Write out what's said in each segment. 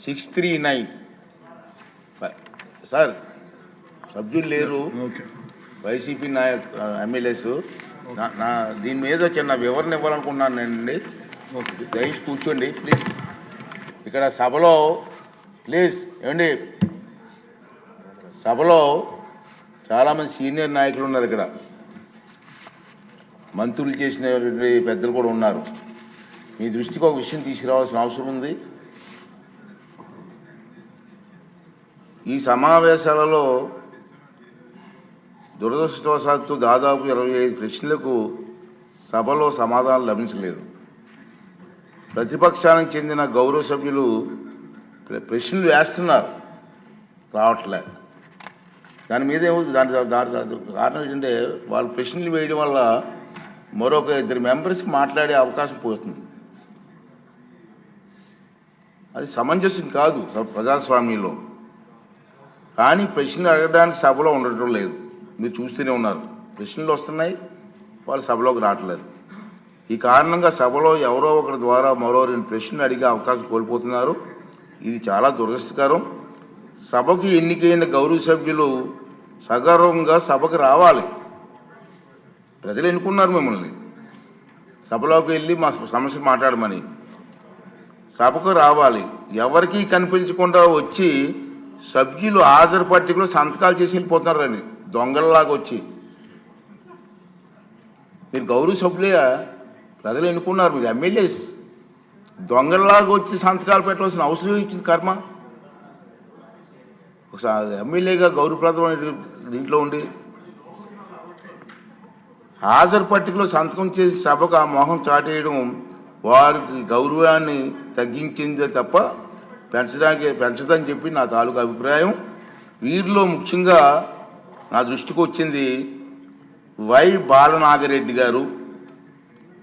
639 sir సభ్యులు లేరు YCP MLAs నా దీని మీద చిన్న వివరణ ఇవ్వాలనుకుంటున్నానండి. దయచేసి కూర్చోండి ప్లీజ్. ఇక్కడ సభలో ప్లీజ్ ఏమండి, సభలో చాలామంది సీనియర్ నాయకులు ఉన్నారు, ఇక్కడ మంత్రులు చేసిన పెద్దలు కూడా ఉన్నారు. మీ దృష్టికి ఒక విషయం తీసుకురావాల్సిన అవసరం ఉంది. ఈ సమావేశాలలో దురదృష్టవశాత్తు దాదాపు 25 ప్రశ్నలకు సభలో సమాధానం లభించలేదు. ప్రతిపక్షానికి చెందిన గౌరవ సభ్యులు ప్రశ్నలు వేస్తున్నారు, రావట్లే. దాని మీద దాని కారణం ఏంటంటే వాళ్ళు ప్రశ్నలు వేయడం వల్ల మరొక 2 మెంబర్స్కి మాట్లాడే అవకాశం పోతుంది. అది సమంజసం కాదు ప్రజాస్వామ్యంలో. కానీ ప్రశ్నలు అడగడానికి సభలో ఉండటం లేదు. మీరు చూస్తూనే ఉన్నారు, ప్రశ్నలు వస్తున్నాయి, వాళ్ళు సభలోకి రావట్లేదు. ఈ కారణంగా సభలో ఎవరో ఒకరి ద్వారా మరో 2 ప్రశ్నలు అడిగే అవకాశం కోల్పోతున్నారు. ఇది చాలా దురదృష్టకరం. సభకు ఎన్నికైన గౌరవ సభ్యులు సగర్వంగా సభకు రావాలి. ప్రజలు ఎన్నుకున్నారు మిమ్మల్ని, సభలోకి వెళ్ళి మా సమస్య మాట్లాడమని. సభకు రావాలి. ఎవరికీ కనిపించకుండా వచ్చి సభ్యులు హాజరు పట్టికలో సంతకాలు చేసి వెళ్ళిపోతున్నారండి, దొంగలలాగా వచ్చి. మీరు గౌరవ సభ్యులే, ప్రజలు ఎన్నుకున్నారు, మీరు ఎమ్మెల్యేస్. దొంగలలాగా వచ్చి సంతకాలు పెట్టవలసిన అవసరం ఇచ్చింది కర్మ. ఒకసారి ఎమ్మెల్యేగా గౌరవప్రదమైన దీంట్లో ఉండి హాజరు పట్టికలో సంతకం చేసి సభకు ఆ మొహం చాటేయడం వారికి గౌరవాన్ని తగ్గించిందే తప్ప పెంచదని చెప్పి నా తాలూకు అభిప్రాయం. వీరిలో ముఖ్యంగా నా దృష్టికి వచ్చింది వై బాలనాగిరెడ్డి గారు,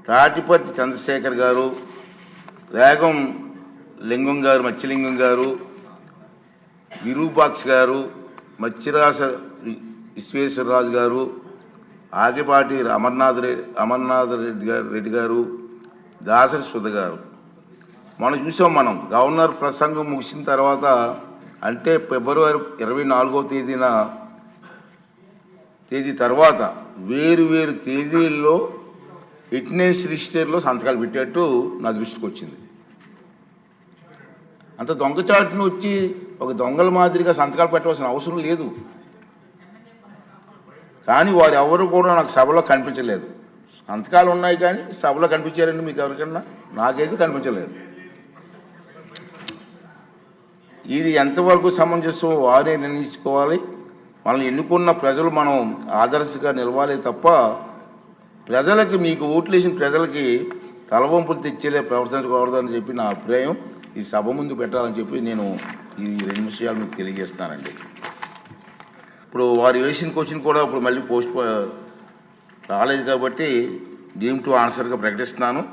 తాటిపర్తి చంద్రశేఖర్ గారు, రేగం లింగం గారు, మత్స్యలింగం గారు, విరూపాక్ష గారు, మత్స్యరాజ విశ్వేశ్వరరాజు గారు, ఆగిపాటి అమర్నాథ్ రెడ్డి గారు, దాసరి సుధ గారు. మనం చూసాం, మనం గవర్నర్ ప్రసంగం ముగిసిన తర్వాత అంటే ఫిబ్రవరి 24వ తేదీ తర్వాత వేరు తేదీల్లో అటెండెన్స్ రిజిస్టర్లో సంతకాలు పెట్టేట్టు నా దృష్టికి వచ్చింది. అంత దొంగచాటును వచ్చి ఒక దొంగల మాదిరిగా సంతకాలు పెట్టవలసిన అవసరం లేదు. కానీ వారు ఎవరు కూడా నాకు సభలో కనిపించలేదు. సంతకాలు ఉన్నాయి కానీ సభలో కనిపించారండి మీకు ఎవరికన్నా? నాకైతే కనిపించలేదు. ఇది ఎంతవరకు సమంజసం వారే నిర్ణయించుకోవాలి. మనల్ని ఎన్నుకున్న ప్రజలు మనం ఆదర్శంగా నిలవాలి తప్ప ప్రజలకి, మీకు ఓట్లు వేసిన ప్రజలకి తలవంపులు తెచ్చేలే ప్రవర్తించకూడదని చెప్పి నా అభిప్రాయం. ఈ సభ ముందు పెట్టాలని చెప్పి నేను ఈ 2 విషయాలు మీకు తెలియజేస్తానండి. ఇప్పుడు వారు వేసిన క్వశ్చన్ కూడా ఇప్పుడు మళ్ళీ పోస్ట్ రాలేదు కాబట్టి డీమ్ టు ఆన్సర్గా ప్రకటిస్తున్నాను.